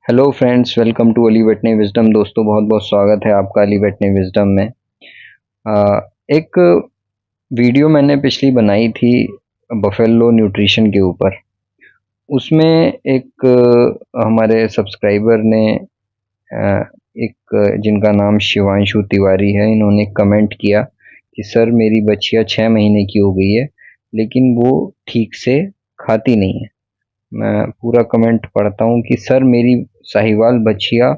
Hello friends, welcome to Ali वेटने wisdom. दोस्तों, बहुत बहुत स्वागत है आपका अली वेटने विजडम में। एक वीडियो मैंने पिछली बनाई थी बफेलो न्यूट्रिशन के ऊपर। उसमें एक हमारे सब्सक्राइबर ने एक जिनका नाम शिवांशु तिवारी है, इन्होंने कमेंट किया कि सर मेरी बच्चियाँ 6 महीने की हो गई है लेकिन वो ठीक से खाती नहीं है। मैं पूरा कमेंट पढ़ता हूँ कि सर मेरी साहिवाल बच्चियाँ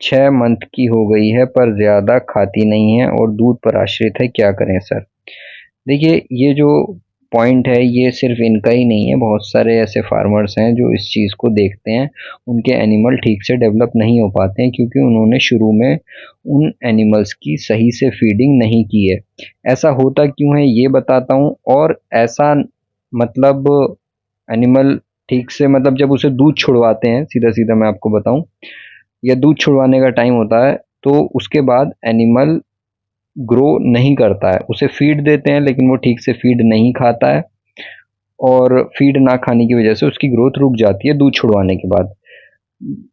6 मंथ की हो गई है पर ज़्यादा खाती नहीं है और दूध पर आश्रित है, क्या करें सर? देखिए, ये जो पॉइंट है ये सिर्फ इनका ही नहीं है, बहुत सारे ऐसे फार्मर्स हैं जो इस चीज़ को देखते हैं। उनके एनिमल ठीक से डेवलप नहीं हो पाते हैं क्योंकि उन्होंने शुरू में उन एनिमल्स की सही से फीडिंग नहीं की है। ऐसा होता क्यों है ये बताता हूँ। और ऐसा मतलब एनिमल ठीक से मतलब जब उसे दूध छुड़वाते हैं, सीधा-सीधा मैं आपको बताऊँ, या दूध छुड़वाने का टाइम होता है तो उसके बाद एनिमल ग्रो नहीं करता है। उसे फीड देते हैं लेकिन वो ठीक से फीड नहीं खाता है और फीड ना खाने की वजह से उसकी ग्रोथ रुक जाती है दूध छुड़वाने के बाद।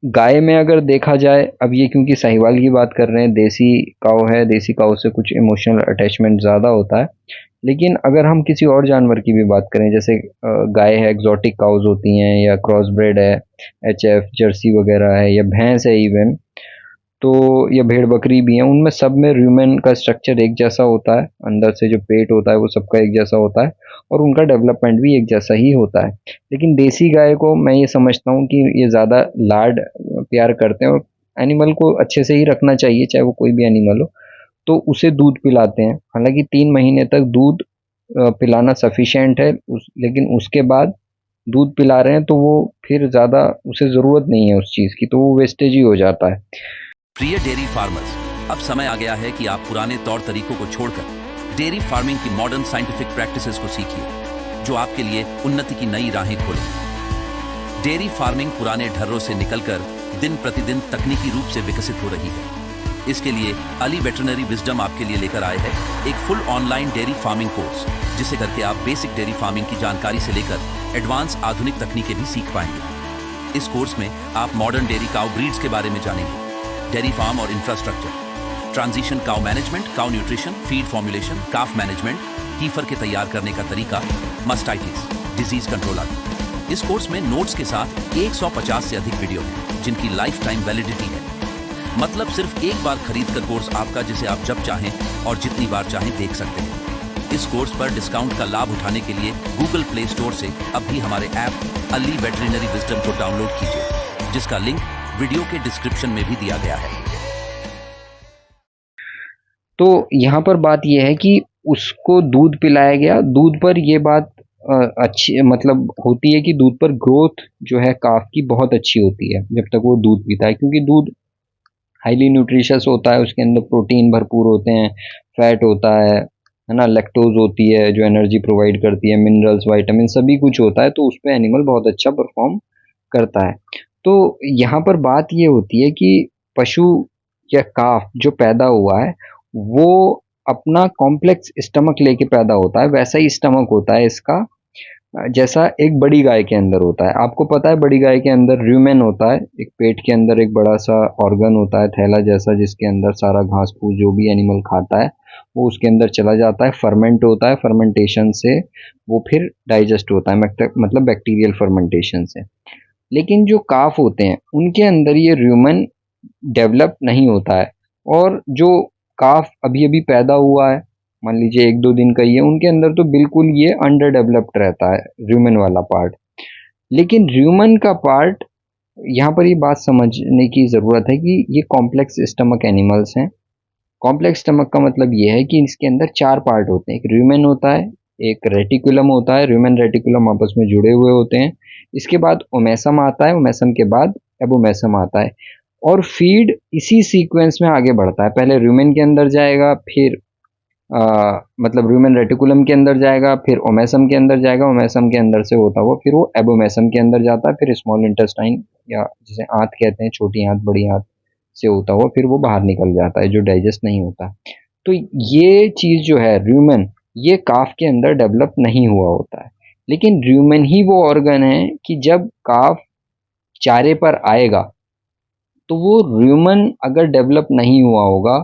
गाय में अगर देखा जाए, अब ये क्योंकि साहिवाल की बात कर रहे हैं, देसी काऊ है, देसी काऊ से कुछ इमोशनल अटैचमेंट ज़्यादा होता है। लेकिन अगर हम किसी और जानवर की भी बात करें, जैसे गाय है, एक्सोटिक काउज़ होती हैं या क्रॉस ब्रेड है, एचएफ, जर्सी वगैरह है, या भैंस है इवन, तो ये भेड़-बकरी भी हैं, उनमें सब में र्यूमेन का स्ट्रक्चर एक जैसा होता है, अंदर से जो पेट होता है वो सबका एक जैसा होता है और उनका डेवलपमेंट भी एक जैसा ही होता है। लेकिन देसी गाय को मैं ये समझता हूँ कि ये ज़्यादा लाड प्यार करते हैं और एनिमल को अच्छे से ही रखना चाहिए, चाहे वो कोई भी एनिमल हो, तो उसे दूध पिलाते हैं। हालाँकि 3 महीने तक दूध पिलाना सफिशिएंट है, लेकिन उसके बाद दूध पिला रहे हैं तो वो फिर ज़्यादा उसे ज़रूरत नहीं है उस चीज़ की, तो वो वेस्टेज ही हो जाता है। प्रिय डेयरी फार्मर्स, अब समय आ गया है कि आप पुराने तौर तरीकों को छोड़कर डेयरी फार्मिंग की मॉडर्न साइंटिफिक प्रैक्टिसेस को सीखिए, जो आपके लिए उन्नति की नई राहें खोलें। डेयरी फार्मिंग पुराने ढर्रों से निकलकर दिन प्रतिदिन तकनीकी रूप से विकसित हो रही है। इसके लिए अली वेटरनरी विजडम आपके लिए लेकर आए है एक full online dairy farming course, जिसे करके आप बेसिक डेयरी फार्मिंग की जानकारी से लेकर एडवांस आधुनिक तकनीकें भी सीख पाएंगे। इस कोर्स में आप मॉडर्न डेयरी काउ ब्रीड्स के बारे में जानेंगे, डेयरी फार्म और infrastructure, transition cow management, cow nutrition, feed formulation, calf management, heifer के तैयार करने का तरीका, मस्टाइटिस, डिजीज कंट्रोल आदि। इस कोर्स में नोट्स के साथ 150 से अधिक वीडियो हैं, जिनकी लाइफ टाइम वैलिडिटी है। मतलब सिर्फ एक बार खरीद कर कोर्स आपका, जिसे आप जब चाहें और जितनी बार चाहें देख सकते हैं। इस कोर्स पर डिस्काउंट का लाभ उठाने के लिए गूगल प्ले स्टोर से अभी हमारे ऐप अली वेटरनरी विजडम को डाउनलोड कीजिए, जिसका लिंक वीडियो के डिस्क्रिप्शन में भी दिया गया है। तो यहाँ पर बात यह है कि उसको दूध पिलाया गया, दूध पर ये बात अच्छी मतलब होती है कि दूध पर ग्रोथ जो है काफ की बहुत अच्छी होती है जब तक वो दूध पीता है, क्योंकि दूध हाईली न्यूट्रिशियस होता है, उसके अंदर प्रोटीन भरपूर होते हैं, फैट होता है ना, लैक्टोज होती है जो एनर्जी प्रोवाइड करती है, मिनरल्स, विटामिन सभी कुछ होता है, तो उस पे एनिमल बहुत अच्छा परफॉर्म करता है। तो यहाँ पर बात ये होती है कि पशु या काफ जो पैदा हुआ है वो अपना कॉम्प्लेक्स स्टमक लेके पैदा होता है, वैसा ही स्टमक होता है इसका जैसा एक बड़ी गाय के अंदर होता है। आपको पता है बड़ी गाय के अंदर र्यूमेन होता है, एक पेट के अंदर एक बड़ा सा ऑर्गन होता है थैला जैसा, जिसके अंदर सारा घास फूस जो भी एनिमल खाता है वो उसके अंदर चला जाता है, फर्मेंट होता है, फर्मेंटेशन से वो फिर डाइजेस्ट होता है, मतलब बैक्टीरियल फर्मेंटेशन से। लेकिन जो काफ होते हैं उनके अंदर ये र्यूमन डेवलप नहीं होता है, और जो काफ अभी अभी पैदा हुआ है, मान लीजिए 1-2 दिन का ही है, उनके अंदर तो बिल्कुल ये अंडर डेवलप्ड रहता है र्यूमन वाला पार्ट। लेकिन र्यूमन का पार्ट, यहाँ पर ये बात समझने की ज़रूरत है कि ये कॉम्प्लेक्स स्टमक एनिमल्स हैं। कॉम्प्लेक्स स्टमक का मतलब ये है कि इसके अंदर 4 पार्ट होते हैं, एक र्यूमेन होता है, एक रेटिकुलम होता है, र्यूमेन रेटिकुलम आपस में जुड़े हुए होते हैं, इसके बाद ओमेसम आता है, ओमेसम के बाद एबोमेसम आता है, और फीड इसी सीक्वेंस में आगे बढ़ता है। पहले र्यूमेन के अंदर जाएगा, फिर मतलब र्यूमेन रेटिकुलम के अंदर जाएगा, फिर ओमेसम के अंदर जाएगा, ओमेसम के अंदर से होता हुआ फिर वो एबोमेसम के अंदर जाता है, फिर स्मॉल इंटेस्टाइन या जिसे आंत कहते हैं, छोटी आंत बड़ी आंत से होता हुआ फिर वो बाहर निकल जाता है जो डाइजेस्ट नहीं होता। तो ये चीज़ जो है र्यूमेन, ये काफ के अंदर डेवलप नहीं हुआ होता है। लेकिन र्यूमेन ही वो ऑर्गन है कि जब काफ चारे पर आएगा तो वो र्यूमन अगर डेवलप नहीं हुआ होगा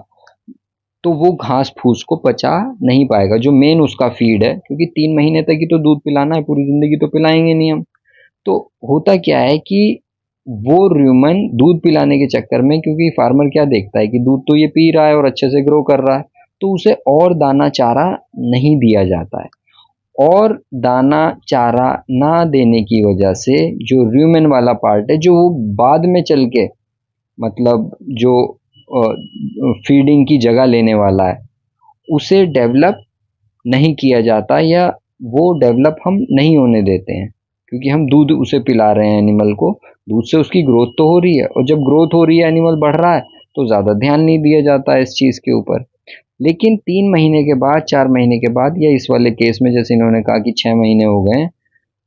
तो वो घास फूस को पचा नहीं पाएगा, जो मेन उसका फीड है, क्योंकि 3 महीने तक ही तो दूध पिलाना है, पूरी जिंदगी तो पिलाएंगे नहीं हम। तो होता क्या है कि वो र्यूमन दूध पिलाने के चक्कर में, क्योंकि फार्मर क्या देखता है कि दूध तो ये पी रहा है और अच्छे से ग्रो कर रहा है, तो उसे और दाना चारा नहीं दिया जाता है, और दाना चारा ना देने की वजह से जो र्यूमेन वाला पार्ट है, जो वो बाद में चल के मतलब जो फीडिंग की जगह लेने वाला है, उसे डेवलप नहीं किया जाता, या वो डेवलप हम नहीं होने देते हैं, क्योंकि हम दूध उसे पिला रहे हैं एनिमल को, दूध से उसकी ग्रोथ तो हो रही है, और जब ग्रोथ हो रही है, एनिमल बढ़ रहा है, तो ज़्यादा ध्यान नहीं दिया जाता है इस चीज़ के ऊपर। लेकिन 3 महीने के बाद, 4 महीने के बाद, या इस वाले केस में जैसे इन्होंने कहा कि 6 महीने हो गए हैं,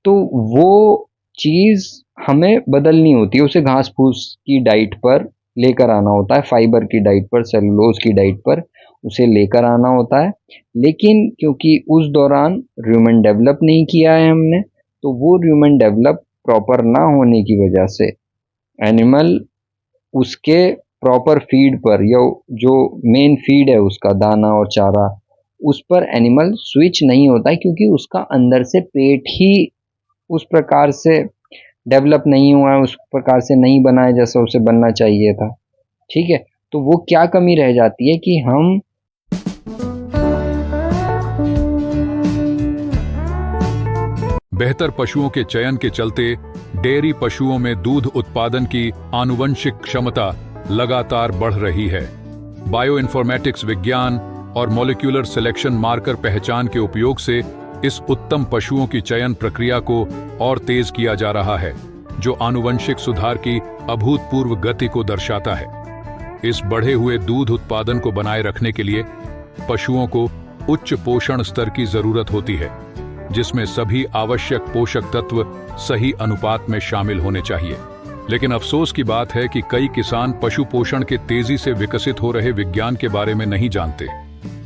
तो वो चीज़ हमें बदलनी होती है, उसे घास फूस की डाइट पर लेकर आना होता है, फाइबर की डाइट पर, सेलुलोज की डाइट पर उसे लेकर आना होता है। लेकिन क्योंकि उस दौरान र्यूमेन डेवलप नहीं किया है हमने, तो वो र्यूमेन डेवलप प्रॉपर ना होने की वजह से एनिमल उसके प्रॉपर फीड पर, या जो मेन फीड है उसका दाना और चारा, उस पर एनिमल स्विच नहीं होता है, क्योंकि उसका अंदर से पेट ही उस प्रकार से डेवलप नहीं हुआ है, उस प्रकार से नहीं बना है जैसा उसे बनना चाहिए था। ठीक है, तो वो क्या कमी रह जाती है कि हम बेहतर पशुओं के चयन के चलते डेयरी पशुओं में दूध उत्पादन की आनुवंशिक क्षमता लगातार बढ़ रही है। बायो इन्फॉर्मेटिक्स विज्ञान और मॉलिक्यूलर सिलेक्शन मार्कर पहचान के उपयोग से इस उत्तम पशुओं की चयन प्रक्रिया को और तेज किया जा रहा है, जो आनुवंशिक सुधार की अभूतपूर्व गति को दर्शाता है। इस बढ़े हुए दूध उत्पादन को बनाए रखने के लिए पशुओं को उच्च पोषण स्तर की जरूरत होती है, जिसमें सभी आवश्यक पोषक तत्व सही अनुपात में शामिल होने चाहिए। लेकिन अफसोस की बात है कि कई किसान पशु पोषण के तेजी से विकसित हो रहे विज्ञान के बारे में नहीं जानते,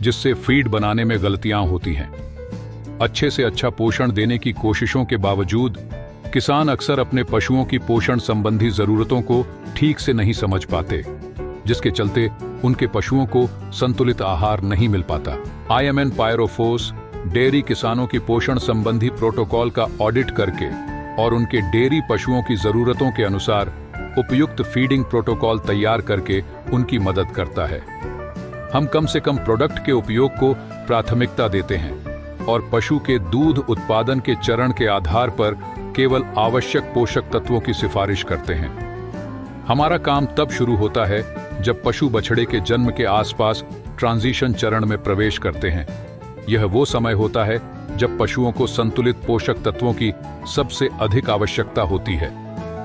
जिससे फीड बनाने में गलतियां होती हैं। अच्छे से अच्छा पोषण देने की कोशिशों के बावजूद किसान अक्सर अपने पशुओं की पोषण संबंधी जरूरतों को ठीक से नहीं समझ पाते, जिसके चलते उनके पशुओं को संतुलित आहार नहीं मिल पाता। IMN पायरोफोर्स डेयरी किसानों की पोषण संबंधी प्रोटोकॉल का ऑडिट करके और उनके डेयरी पशुओं की जरूरतों के अनुसार उपयुक्त फीडिंग प्रोटोकॉल तैयार करके उनकी मदद करता है। हम कम से कम प्रोडक्ट के उपयोग को प्राथमिकता देते हैं और पशु के दूध उत्पादन के चरण के आधार पर केवल आवश्यक पोषक तत्वों की सिफारिश करते हैं। हमारा काम तब शुरू होता है जब पशु बछड़े के जन्म के आसपास ट्रांजिशन चरण में प्रवेश करते हैं। यह वो समय होता है जब पशुओं को संतुलित पोषक तत्वों की सबसे अधिक आवश्यकता होती है,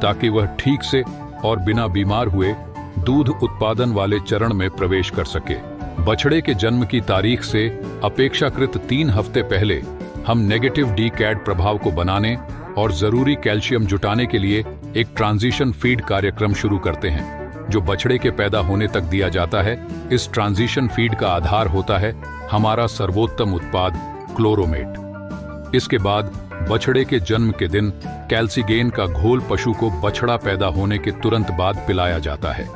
ताकि वह ठीक से और बिना बीमार हुए दूध उत्पादन वाले चरण में प्रवेश कर सके। बछड़े के जन्म की तारीख से अपेक्षाकृत 3 हफ्ते पहले हम नेगेटिव डी-कैड प्रभाव को बनाने और जरूरी कैल्शियम जुटाने के लिए एक ट्रांजिशन फीड कार्यक्रम शुरू करते हैं, जो बछड़े के पैदा होने तक दिया जाता है। इस ट्रांजिशन फीड का आधार होता है हमारा सर्वोत्तम उत्पाद क्लोरोमेट। इसके बाद बछड़े के जन्म के दिन कैल्सीगेन का घोल पशु को बछड़ा पैदा होने के तुरंत बाद पिलाया जाता है।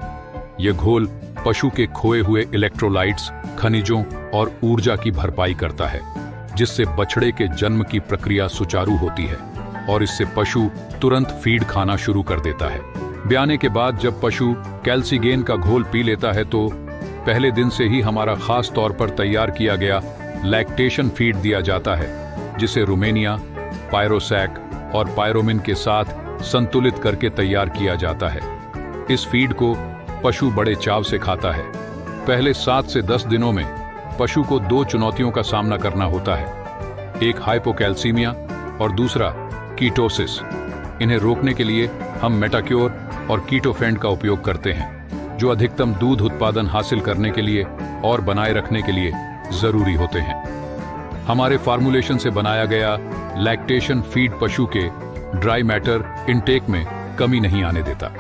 यह घोल पशु के खोए हुए इलेक्ट्रोलाइट्स, खनिजों और ऊर्जा की भरपाई करता है, जिससे बछड़े के जन्म की प्रक्रिया सुचारू होती है और इससे पशु तुरंत फीड खाना शुरू कर देता है। ब्याने के बाद जब पशु कैल्सीगेन का घोल पी लेता है तो पहले दिन से ही हमारा खास तौर पर तैयार किया गया लैक्टेशन फीड दिया जाता है, जिसे रुमेनिया, पायरोसैक और पायरोमिन के साथ संतुलित करके तैयार किया जाता है। इस फीड को पशु बड़े चाव से खाता है। पहले 7 से 10 दिनों में पशु को 2 चुनौतियों का सामना करना होता है, एक हाइपोकैल्सीमिया और दूसरा कीटोसिस। इन्हें रोकने के लिए हम मेटाक्योर और कीटोफेंड का उपयोग करते हैं, जो अधिकतम दूध उत्पादन हासिल करने के लिए और बनाए रखने के लिए जरूरी होते हैं। हमारे फार्मूलेशन से बनाया गया लैक्टेशन फीड पशु के ड्राई मैटर इनटेक में कमी नहीं आने देता।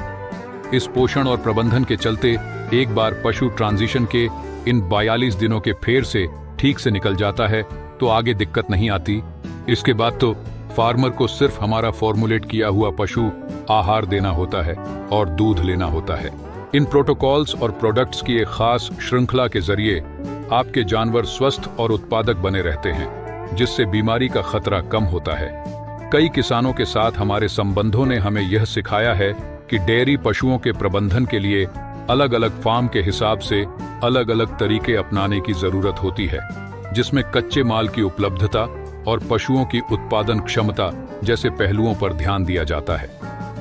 इस पोषण और प्रबंधन के चलते एक बार पशु ट्रांजिशन के इन 42 दिनों के फेर से ठीक से निकल जाता है तो आगे दिक्कत नहीं आती। इसके बाद तो फार्मर को सिर्फ हमारा फॉर्मुलेट किया हुआ पशु आहार देना होता है और दूध लेना होता है। इन प्रोटोकॉल्स और प्रोडक्ट्स की एक खास श्रृंखला के जरिए आपके जानवर स्वस्थ और उत्पादक बने रहते हैं, जिससे बीमारी का खतरा कम होता है। कई किसानों के साथ हमारे संबंधों ने हमें यह सिखाया है कि डेयरी पशुओं के प्रबंधन के लिए अलग अलग फार्म के हिसाब से अलग अलग तरीके अपनाने की जरूरत होती है, जिसमें कच्चे माल की उपलब्धता और पशुओं की उत्पादन क्षमता जैसे पहलुओं पर ध्यान दिया जाता है।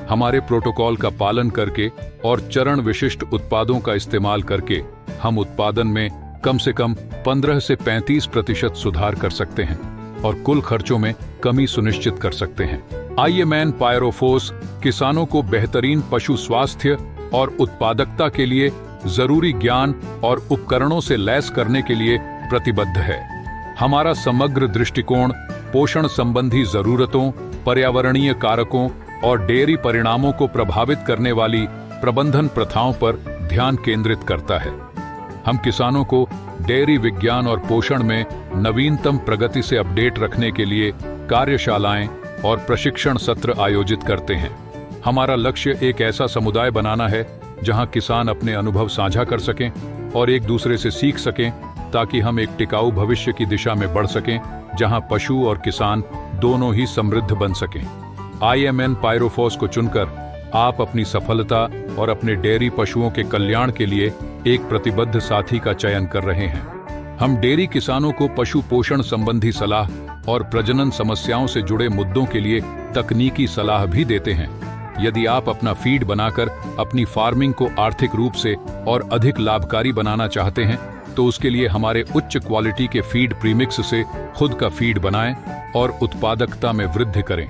हमारे प्रोटोकॉल का पालन करके और चरण विशिष्ट उत्पादों का इस्तेमाल करके हम उत्पादन में कम से कम 15 से 35% सुधार कर सकते हैं और कुल खर्चों में कमी सुनिश्चित कर सकते हैं। आईएमएन पायरोफोस किसानों को बेहतरीन पशु स्वास्थ्य और उत्पादकता के लिए जरूरी ज्ञान और उपकरणों से लैस करने के लिए प्रतिबद्ध है। हमारा समग्र दृष्टिकोण पोषण संबंधी जरूरतों, पर्यावरणीय कारकों और डेयरी परिणामों को प्रभावित करने वाली प्रबंधन प्रथाओं पर ध्यान केंद्रित करता है। हम किसानों को डेयरी विज्ञान और पोषण में नवीनतम प्रगति से अपडेट रखने के लिए कार्यशालाएं और प्रशिक्षण सत्र आयोजित करते हैं। हमारा लक्ष्य एक ऐसा समुदाय बनाना है जहां किसान अपने अनुभव साझा कर सकें और एक दूसरे से सीख सकें, ताकि हम एक टिकाऊ भविष्य की दिशा में बढ़ सकें जहां पशु और किसान दोनों ही समृद्ध बन सकें। आईएमएन पायरोफोस को चुनकर आप अपनी सफलता और अपने डेयरी पशुओं के कल्याण के लिए एक प्रतिबद्ध साथी का चयन कर रहे हैं। हम डेयरी किसानों को पशु पोषण संबंधी सलाह और प्रजनन समस्याओं से जुड़े मुद्दों के लिए तकनीकी सलाह भी देते हैं। यदि आप अपना फीड बनाकर अपनी फार्मिंग को आर्थिक रूप से और अधिक लाभकारी बनाना चाहते हैं, तो उसके लिए हमारे उच्च क्वालिटी के फीड प्रीमिक्स से खुद का फीड बनाएं और उत्पादकता में वृद्धि करें।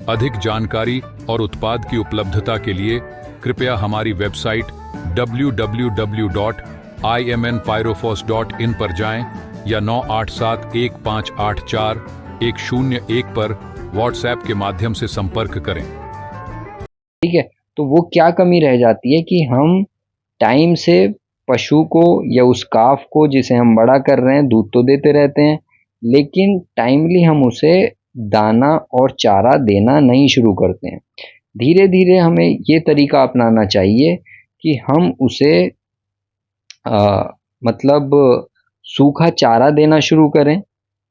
अधिक जानकारी और उत्पाद की उपलब्धता के लिए कृपया हमारी वेबसाइट www.imnpyrophos.in पर जाएं या 9871584101 पर व्हाट्सएप के माध्यम से संपर्क करें। ठीक है, तो वो क्या कमी रह जाती है कि हम टाइम से पशु को या उस काफ को जिसे हम बड़ा कर रहे हैं दूध तो देते रहते हैं, लेकिन टाइमली हम उसे दाना और चारा देना नहीं शुरू करते हैं। धीरे धीरे हमें ये तरीका अपनाना चाहिए कि हम उसे मतलब सूखा चारा देना शुरू करें।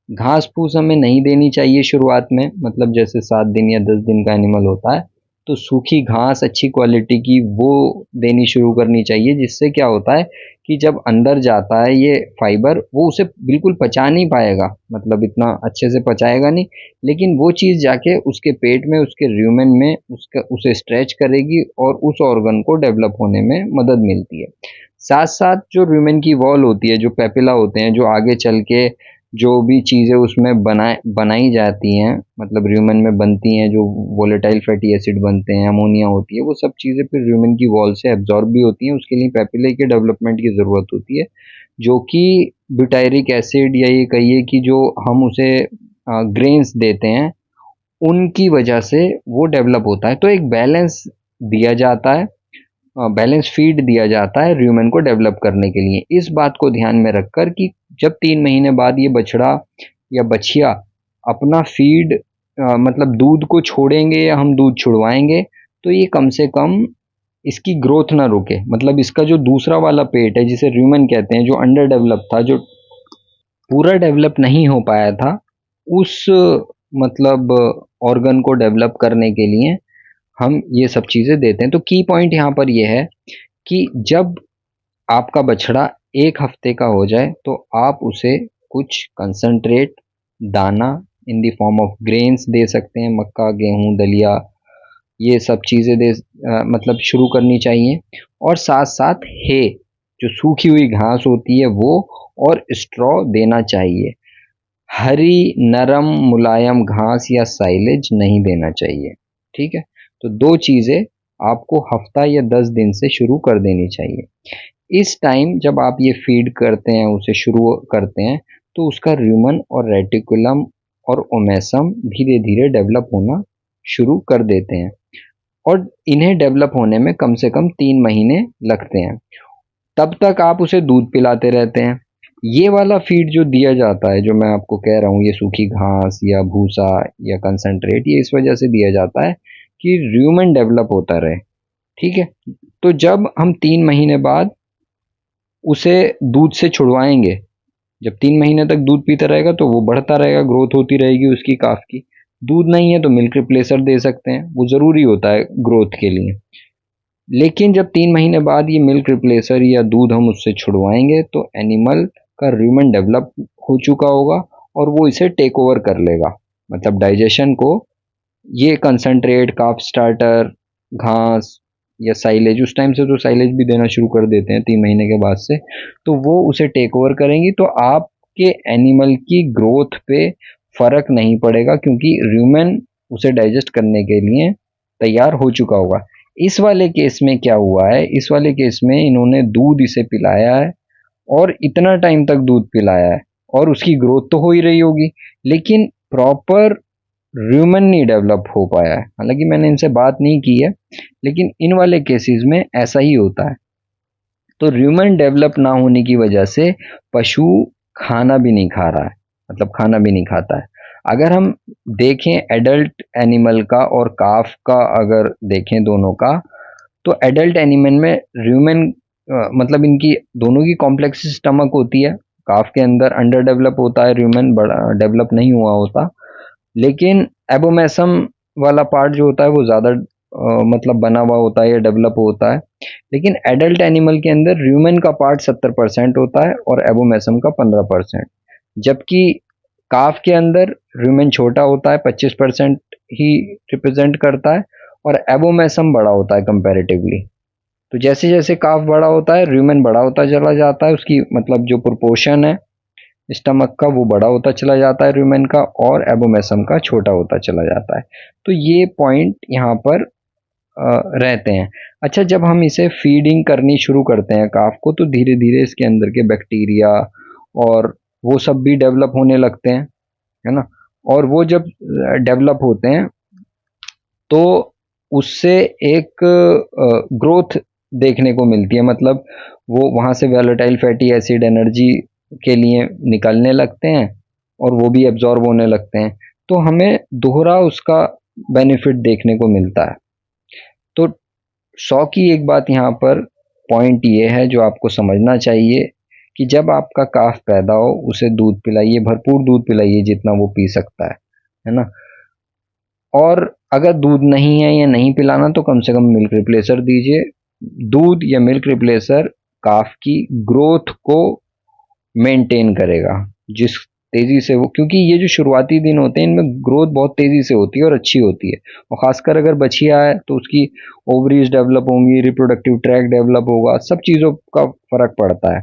घास फूस हमें नहीं देनी चाहिए शुरुआत में, मतलब जैसे 7 दिन या 10 दिन का एनिमल होता है तो सूखी घास अच्छी क्वालिटी की वो देनी शुरू करनी चाहिए, जिससे क्या होता है कि जब अंदर जाता है ये फाइबर वो उसे बिल्कुल पचा नहीं पाएगा, मतलब इतना अच्छे से पचाएगा नहीं, लेकिन वो चीज़ जाके उसके पेट में, उसके र्यूमेन में उसे स्ट्रेच करेगी और उस ऑर्गन को डेवलप होने में मदद मिलती है। साथ साथ जो र्यूमेन की वॉल होती है, जो पेपिला होते हैं, जो आगे चल के जो भी चीज़ें उसमें बनाई जाती हैं, मतलब र्यूमेन में बनती हैं, जो वोलेटाइल फैटी एसिड बनते हैं, अमोनिया होती है, वो सब चीज़ें फिर र्यूमेन की वॉल से एब्जॉर्ब भी होती हैं। उसके लिए पेपिले के डेवलपमेंट की ज़रूरत होती है, जो कि ब्यूटायरिक एसिड या ये कहिए कि जो हम उसे ग्रेन्स देते हैं उनकी वजह से वो डेवलप होता है। तो एक बैलेंस दिया जाता है, बैलेंस फीड दिया जाता है र्यूमेन को डेवलप करने के लिए। इस बात को ध्यान में रखकर कि जब 3 महीने बाद ये बछड़ा या बछिया अपना फीड मतलब दूध को छोड़ेंगे या हम दूध छुड़वाएंगे, तो ये कम से कम इसकी ग्रोथ ना रुके, मतलब इसका जो दूसरा वाला पेट है जिसे र्यूमेन कहते हैं, जो अंडर डेवलप था, जो पूरा डेवलप नहीं हो पाया था, उस मतलब ऑर्गन को डेवलप करने के लिए हम ये सब चीज़ें देते हैं। तो की पॉइंट यहाँ पर ये है कि जब आपका बछड़ा 1 हफ्ते का हो जाए तो आप उसे कुछ कंसंट्रेट दाना in the form of grains दे सकते हैं, मक्का, गेहूँ, दलिया, ये सब चीज़ें मतलब शुरू करनी चाहिए। और साथ साथ हे, जो सूखी हुई घास होती है वो, और स्ट्रॉ देना चाहिए। हरी नरम मुलायम घास या साइलेज नहीं देना चाहिए। ठीक है, तो 2 चीज़ें आपको हफ्ता या 10 दिन से शुरू कर देनी चाहिए। इस टाइम जब आप ये फीड करते हैं, उसे शुरू करते हैं, तो उसका र्यूमन और रेटिकुलम और ओमेसम धीरे धीरे डेवलप होना शुरू कर देते हैं, और इन्हें डेवलप होने में कम से कम 3 महीने लगते हैं। तब तक आप उसे दूध पिलाते रहते हैं। ये वाला फीड जो दिया जाता है, जो मैं आपको कह रहा हूँ, ये सूखी घास या भूसा या कंसंट्रेट, ये इस वजह से दिया जाता है कि र्यूमेन डेवलप होता रहे। ठीक है, तो जब हम 3 महीने बाद उसे दूध से छुड़वाएंगे, जब 3 महीने तक दूध पीता रहेगा तो वो बढ़ता रहेगा, ग्रोथ होती रहेगी उसकी काफ की। दूध नहीं है तो मिल्क रिप्लेसर दे सकते हैं, वो ज़रूरी होता है ग्रोथ के लिए। लेकिन जब 3 महीने बाद ये मिल्क रिप्लेसर या दूध हम उससे छुड़वाएंगे तो एनिमल का रूमेन डेवलप हो चुका होगा और वो इसे टेक ओवर कर लेगा, मतलब डाइजेशन को ये कंसंट्रेट, काफ स्टार्टर, घास या साइलेज, उस टाइम से तो साइलेज भी देना शुरू कर देते हैं 3 महीने के बाद से, तो वो उसे टेक ओवर करेंगी। तो आपके एनिमल की ग्रोथ पे फर्क नहीं पड़ेगा क्योंकि र्यूमेन उसे डाइजेस्ट करने के लिए तैयार हो चुका होगा। इस वाले केस में क्या हुआ है, इस वाले केस में इन्होंने दूध इसे पिलाया है और इतना टाइम तक दूध पिलाया है और उसकी ग्रोथ तो हो ही रही होगी, लेकिन प्रॉपर र्यूमन नहीं डेवलप हो पाया है। हालांकि मैंने इनसे बात नहीं की है, लेकिन इन वाले केसेस में ऐसा ही होता है। तो र्यूमन डेवलप ना होने की वजह से पशु खाना भी नहीं खा रहा है, मतलब खाना भी नहीं खाता है। अगर हम देखें एडल्ट एनिमल का और काफ का, अगर देखें दोनों का, तो एडल्ट एनिमल में र्यूमन मतलब इनकी दोनों की कॉम्प्लेक्स स्टमक होती है। काफ के अंदर अंडर डेवलप होता है, र्यूमन बड़ा डेवलप नहीं हुआ होता। लेकिन एबोमेसम वाला पार्ट जो होता है वो ज़्यादा मतलब बना हुआ होता है या डेवलप होता है। लेकिन एडल्ट एनिमल के अंदर र्यूमन का पार्ट 70% होता है और एबोमेसम का 15%, जबकि काफ के अंदर र्यूमन छोटा होता है, 25% ही रिप्रेजेंट करता है और एबोमेसम बड़ा होता है कंपैरेटिवली। तो जैसे जैसे काफ बड़ा होता है र्यूमन बड़ा होता चला जाता है, उसकी मतलब जो प्रोपोर्शन है स्टमक का वो बड़ा होता चला जाता है र्यूमेन का, और एबोमेसम का छोटा होता चला जाता है। तो ये पॉइंट यहाँ पर रहते हैं। अच्छा, जब हम इसे फीडिंग करनी शुरू करते हैं काफ को, तो धीरे धीरे इसके अंदर के बैक्टीरिया और वो सब भी डेवलप होने लगते हैं, है ना। और वो जब डेवलप होते हैं तो उससे एक ग्रोथ देखने को मिलती है, मतलब वो वहाँ से वोलेटाइल फैटी एसिड एनर्जी के लिए निकलने लगते हैं और वो भी एब्जॉर्ब होने लगते हैं। तो हमें दोहरा उसका बेनिफिट देखने को मिलता है। तो 100 की एक बात यहाँ पर पॉइंट ये है जो आपको समझना चाहिए कि जब आपका काफ पैदा हो उसे दूध पिलाइए, भरपूर दूध पिलाइए जितना वो पी सकता है ना। और अगर दूध नहीं है या नहीं पिलाना तो कम से कम मिल्क रिप्लेसर दीजिए। दूध या मिल्क रिप्लेसर काफ की ग्रोथ को मेंटेन करेगा, जिस तेजी से वो, क्योंकि ये जो शुरुआती दिन होते हैं इनमें ग्रोथ बहुत तेजी से होती है और अच्छी होती है। और खासकर अगर बछिया है तो उसकी ओवरीज डेवलप होंगी, रिप्रोडक्टिव ट्रैक डेवलप होगा, सब चीज़ों का फर्क पड़ता है।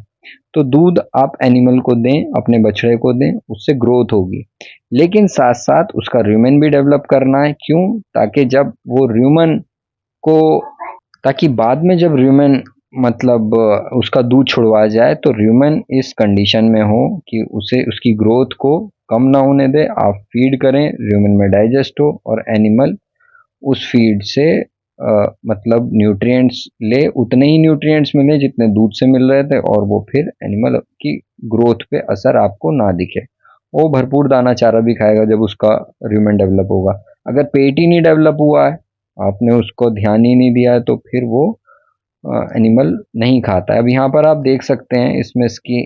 तो दूध आप एनिमल को दें, अपने बछड़े को दें, उससे ग्रोथ होगी। लेकिन साथ साथ उसका र्यूमेन भी डेवलप करना है। क्यों? ताकि जब वो र्यूमेन को, ताकि बाद में जब र्यूमेन मतलब उसका दूध छुड़वाया जाए तो र्यूमेन इस कंडीशन में हो कि उसे उसकी ग्रोथ को कम ना होने दे। आप फीड करें, र्यूमेन में डाइजेस्ट हो और एनिमल उस फीड से मतलब न्यूट्रिएंट्स ले, उतने ही न्यूट्रिएंट्स मिले जितने दूध से मिल रहे थे, और वो फिर एनिमल की ग्रोथ पे असर आपको ना दिखे। वो भरपूर दाना चारा भी खाएगा जब उसका र्यूमेन डेवलप होगा। अगर पेट ही नहीं डेवलप हुआ है, आपने उसको ध्यान ही नहीं दिया है, तो फिर वो एनिमल नहीं खाता है। अब यहाँ पर आप देख सकते हैं इसमें इसकी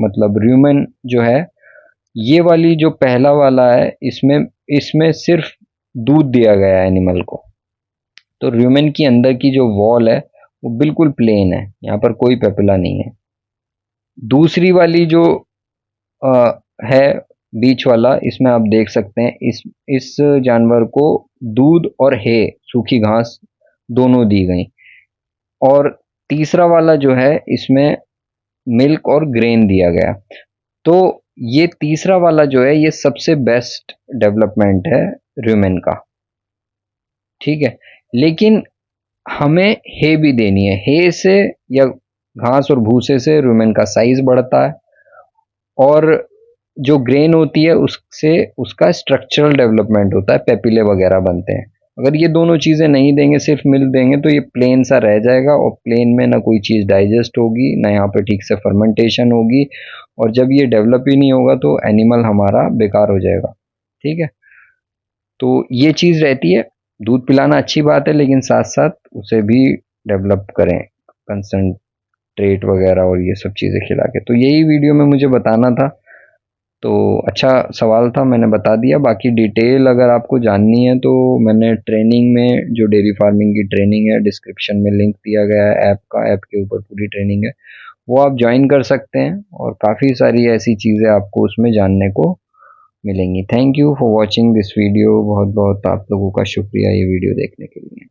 मतलब र्यूमेन जो है, ये वाली जो पहला वाला है, इसमें इसमें सिर्फ दूध दिया गया है एनिमल को। तो र्यूमेन की अंदर की जो वॉल है वो बिल्कुल प्लेन है, यहाँ पर कोई पेपिला नहीं है। दूसरी वाली जो है बीच वाला, इसमें आप देख सकते हैं इस जानवर को दूध और है, सूखी घास दोनों दी गई। और तीसरा वाला जो है इसमें मिल्क और ग्रेन दिया गया। तो ये तीसरा वाला जो है ये सबसे बेस्ट डेवलपमेंट है र्यूमेन का, ठीक है। लेकिन हमें हे भी देनी है, हे से या घास और भूसे से र्यूमेन का साइज बढ़ता है और जो ग्रेन होती है उससे उसका स्ट्रक्चरल डेवलपमेंट होता है, पेपिले वगैरह बनते हैं। अगर ये दोनों चीज़ें नहीं देंगे, सिर्फ मिल्क देंगे, तो ये प्लेन सा रह जाएगा और प्लेन में ना कोई चीज़ डाइजेस्ट होगी, ना यहाँ पे ठीक से फर्मेंटेशन होगी, और जब ये डेवलप ही नहीं होगा तो एनिमल हमारा बेकार हो जाएगा, ठीक है। तो ये चीज़ रहती है। दूध पिलाना अच्छी बात है, लेकिन साथ साथ उसे भी डेवलप करें, कंसंट्रेट वगैरह और ये सब चीज़ें खिला के। तो यही वीडियो में मुझे बताना था। तो अच्छा सवाल था, मैंने बता दिया। बाकी डिटेल अगर आपको जाननी है तो मैंने ट्रेनिंग में, जो डेयरी फार्मिंग की ट्रेनिंग है, डिस्क्रिप्शन में लिंक दिया गया है ऐप का, ऐप के ऊपर पूरी ट्रेनिंग है, वो आप ज्वाइन कर सकते हैं और काफ़ी सारी ऐसी चीज़ें आपको उसमें जानने को मिलेंगी। Thank you for watching this video. बहुत बहुत आप लोगों का शुक्रिया ये वीडियो देखने के लिए।